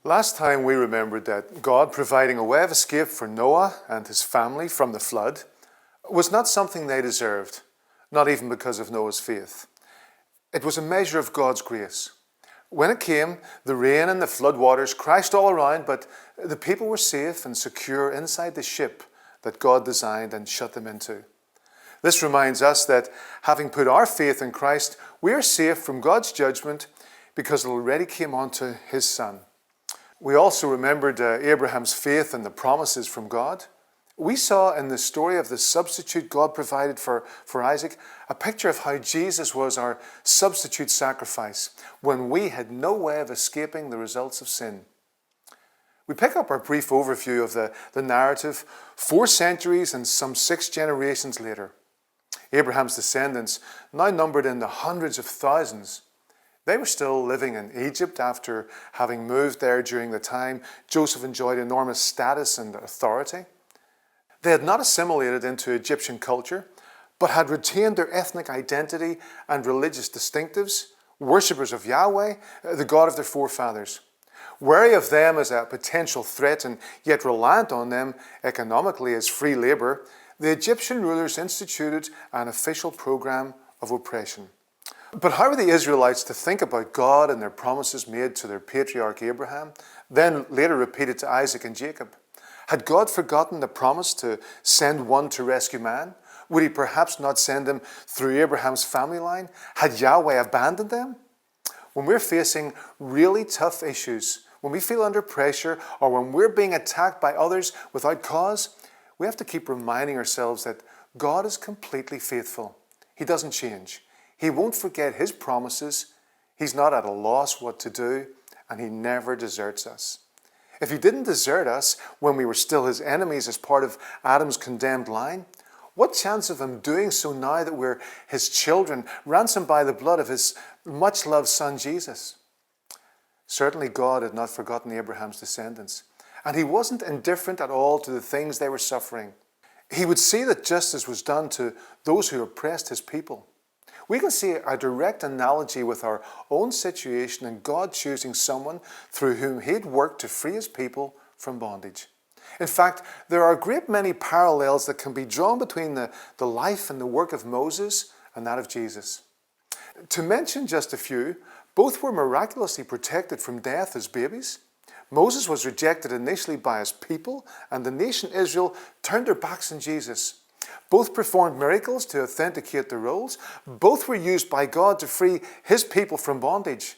Last time we remembered that God providing a way of escape for Noah and his family from the flood was not something they deserved, not even because of Noah's faith. It was a measure of God's grace. When it came, the rain and the flood waters crashed all around, but the people were safe and secure inside the ship that God designed and shut them into. This reminds us that having put our faith in Christ, we are safe from God's judgment because it already came onto his Son. We also remembered Abraham's faith and the promises from God. We saw in the story of the substitute God provided for Isaac a picture of how Jesus was our substitute sacrifice when we had no way of escaping the results of sin. We pick up our brief overview of the narrative 4 centuries and some 6 generations later. Abraham's descendants, now numbered in the hundreds of thousands, they were still living in Egypt after having moved there during the time Joseph enjoyed enormous status and authority. They had not assimilated into Egyptian culture, but had retained their ethnic identity and religious distinctives, worshippers of Yahweh, the God of their forefathers. Wary of them as a potential threat and yet reliant on them economically as free labour, the Egyptian rulers instituted an official program of oppression. But how were the Israelites to think about God and their promises made to their patriarch Abraham, then later repeated to Isaac and Jacob? Had God forgotten the promise to send one to rescue man? Would he perhaps not send him through Abraham's family line? Had Yahweh abandoned them? When we're facing really tough issues, when we feel under pressure, or when we're being attacked by others without cause, we have to keep reminding ourselves that God is completely faithful. He doesn't change. He won't forget his promises. He's not at a loss what to do, and he never deserts us. If he didn't desert us when we were still his enemies as part of Adam's condemned line, what chance of him doing so now that we're his children, ransomed by the blood of his much-loved son Jesus? Certainly God had not forgotten Abraham's descendants, and he wasn't indifferent at all to the things they were suffering. He would see that justice was done to those who oppressed his people. We can see a direct analogy with our own situation and God choosing someone through whom he'd worked to free his people from bondage. In fact, there are a great many parallels that can be drawn between the life and the work of Moses and that of Jesus. To mention just a few, both were miraculously protected from death as babies. Moses was rejected initially by his people, and the nation Israel turned their backs on Jesus. Both performed miracles to authenticate their roles. Both were used by God to free his people from bondage.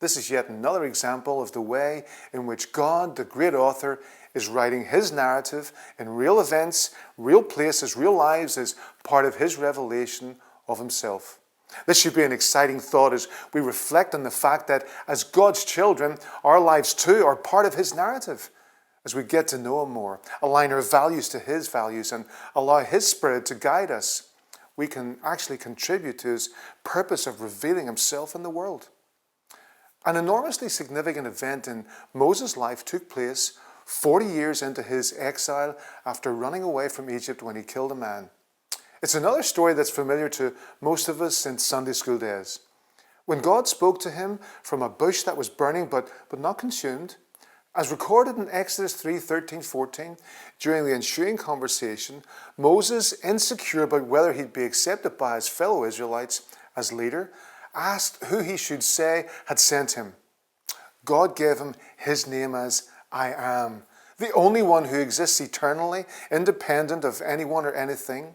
This is yet another example of the way in which God, the great author, is writing his narrative in real events, real places, real lives as part of his revelation of himself. This should be an exciting thought as we reflect on the fact that as God's children, our lives too are part of his narrative. As we get to know him more, align our values to his values, and allow his Spirit to guide us, we can actually contribute to his purpose of revealing himself in the world. An enormously significant event in Moses' life took place 40 years into his exile after running away from Egypt when he killed a man. It's another story that's familiar to most of us since Sunday school days. When God spoke to him from a bush that was burning but not consumed, as recorded in Exodus 3:13-14, during the ensuing conversation, Moses, insecure about whether he'd be accepted by his fellow Israelites as leader, asked who he should say had sent him. God gave him his name as I Am, the only one who exists eternally, independent of anyone or anything.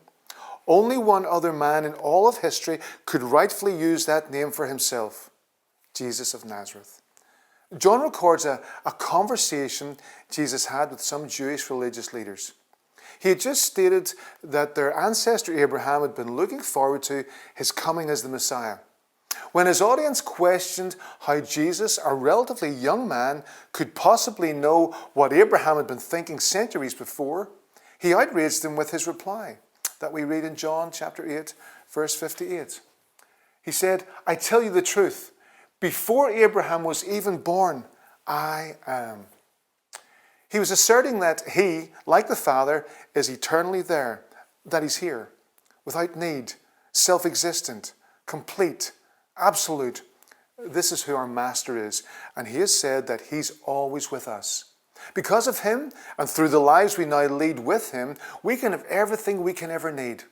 Only one other man in all of history could rightfully use that name for himself, Jesus of Nazareth. John records a conversation Jesus had with some Jewish religious leaders. He had just stated that their ancestor Abraham had been looking forward to his coming as the Messiah. When his audience questioned how Jesus, a relatively young man, could possibly know what Abraham had been thinking centuries before, he outraged them with his reply that we read in John chapter 8, verse 58. He said, I tell you the truth. Before Abraham was even born, I am. He was asserting that he, like the Father, is eternally there, that he's here, without need, self-existent, complete, absolute, This is who our Master is, and he has said that he's always with us. Because of him, and through the lives we now lead with him, we can have everything we can ever need.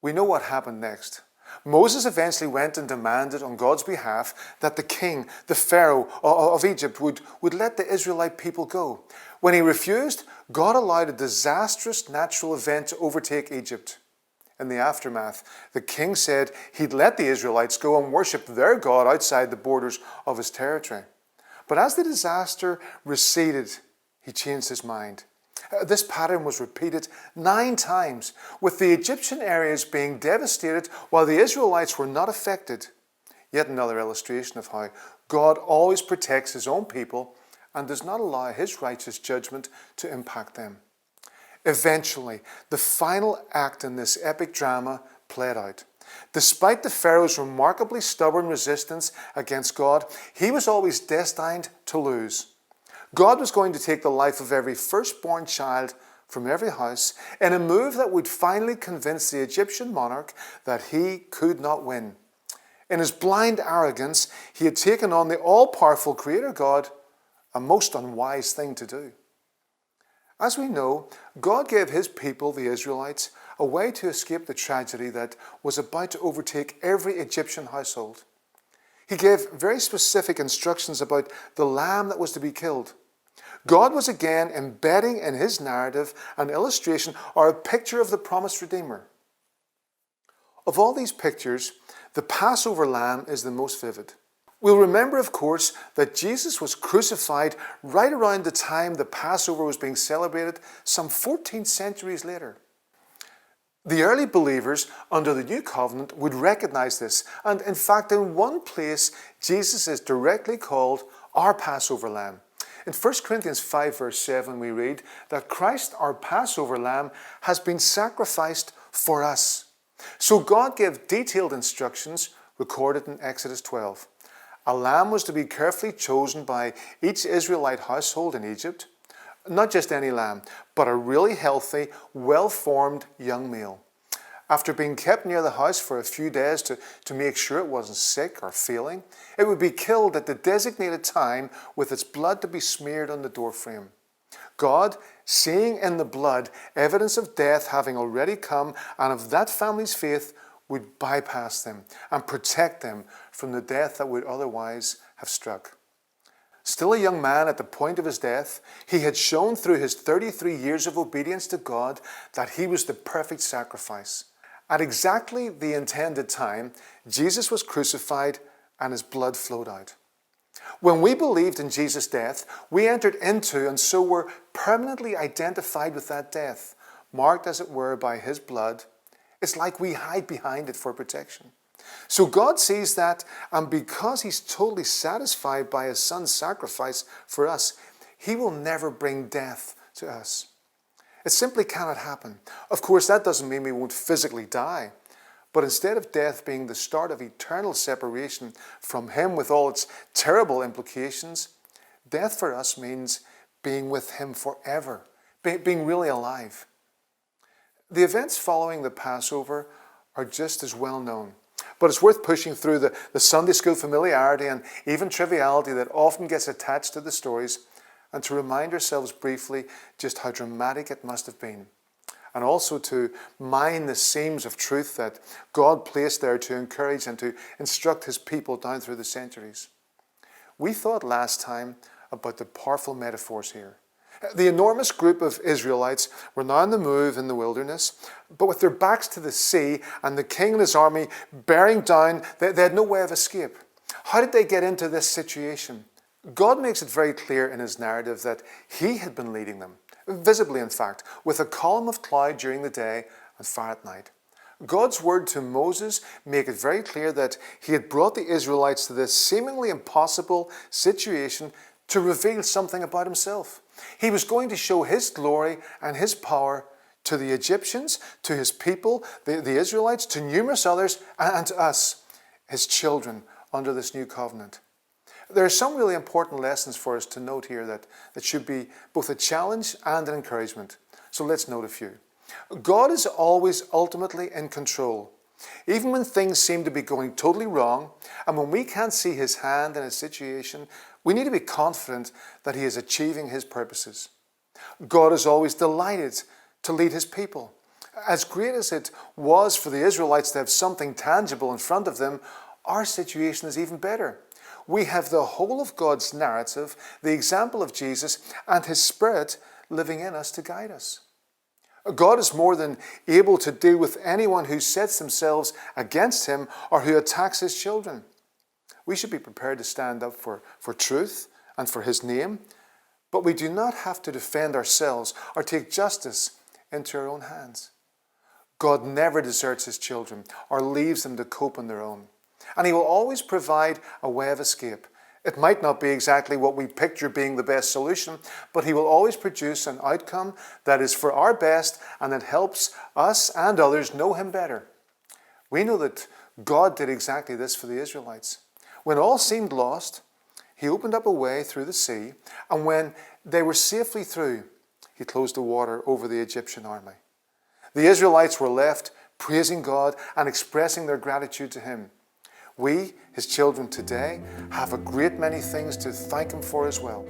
We know what happened next. Moses eventually went and demanded on God's behalf that the king, the Pharaoh of Egypt, would let the Israelite people go. When he refused, God allowed a disastrous natural event to overtake Egypt. In the aftermath, the king said he'd let the Israelites go and worship their God outside the borders of his territory. But as the disaster receded, he changed his mind. This pattern was repeated 9 times, with the Egyptian areas being devastated while the Israelites were not affected. Yet another illustration of how God always protects his own people and does not allow his righteous judgment to impact them. Eventually, the final act in this epic drama played out. Despite the Pharaoh's remarkably stubborn resistance against God, he was always destined to lose. God was going to take the life of every firstborn child from every house in a move that would finally convince the Egyptian monarch that he could not win. In his blind arrogance, he had taken on the all-powerful Creator God, a most unwise thing to do. As we know, God gave his people, the Israelites, a way to escape the tragedy that was about to overtake every Egyptian household. He gave very specific instructions about the lamb that was to be killed. God was again embedding in his narrative an illustration or a picture of the promised Redeemer. Of all these pictures, the Passover lamb is the most vivid. We'll remember, of course, that Jesus was crucified right around the time the Passover was being celebrated, some 14 centuries later. The early believers under the New Covenant would recognize this, and in fact, in one place, Jesus is directly called our Passover lamb. In 1 Corinthians 5 verse 7 we read that Christ, our Passover lamb, has been sacrificed for us. So God gave detailed instructions recorded in Exodus 12. A lamb was to be carefully chosen by each Israelite household in Egypt. Not just any lamb, but a really healthy, well-formed young male. After being kept near the house for a few days to make sure it wasn't sick or failing, it would be killed at the designated time with its blood to be smeared on the doorframe. God, seeing in the blood evidence of death having already come and of that family's faith, would bypass them and protect them from the death that would otherwise have struck. Still a young man at the point of his death, he had shown through his 33 years of obedience to God that he was the perfect sacrifice. At exactly the intended time, Jesus was crucified and his blood flowed out. When we believed in Jesus' death, we entered into and so were permanently identified with that death, marked as it were by his blood. It's like we hide behind it for protection. So God sees that, and because he's totally satisfied by his son's sacrifice for us, he will never bring death to us. It simply cannot happen. Of course, that doesn't mean we won't physically die. But instead of death being the start of eternal separation from him with all its terrible implications, death for us means being with him forever, being really alive. The events following the Passover are just as well known, but it's worth pushing through the Sunday school familiarity and even triviality that often gets attached to the stories and to remind ourselves briefly just how dramatic it must have been, and also to mine the seams of truth that God placed there to encourage and to instruct his people down through the centuries. We thought last time about the powerful metaphors here. The enormous group of Israelites were now on the move in the wilderness, but with their backs to the sea and the king and his army bearing down, they had no way of escape. How did they get into this situation? God makes it very clear in his narrative that he had been leading them, visibly in fact, with a column of cloud during the day and fire at night. God's word to Moses make it very clear that he had brought the Israelites to this seemingly impossible situation to reveal something about himself. He was going to show his glory and his power to the Egyptians, to his people, the Israelites, to numerous others, and to us, his children, under this new covenant. There are some really important lessons for us to note here that should be both a challenge and an encouragement. So let's note a few. God is always ultimately in control. Even when things seem to be going totally wrong, and when we can't see his hand in a situation, we need to be confident that he is achieving his purposes. God is always delighted to lead his people. As great as it was for the Israelites to have something tangible in front of them, our situation is even better. We have the whole of God's narrative, the example of Jesus, and his Spirit living in us to guide us. God is more than able to deal with anyone who sets themselves against him or who attacks his children. We should be prepared to stand up for truth and for his name, but we do not have to defend ourselves or take justice into our own hands. God never deserts his children or leaves them to cope on their own. And he will always provide a way of escape. It might not be exactly what we picture being the best solution, but he will always produce an outcome that is for our best and that helps us and others know him better. We know that God did exactly this for the Israelites. When all seemed lost, he opened up a way through the sea, and when they were safely through, he closed the water over the Egyptian army. The Israelites were left praising God and expressing their gratitude to him. We, his children today, have a great many things to thank him for as well.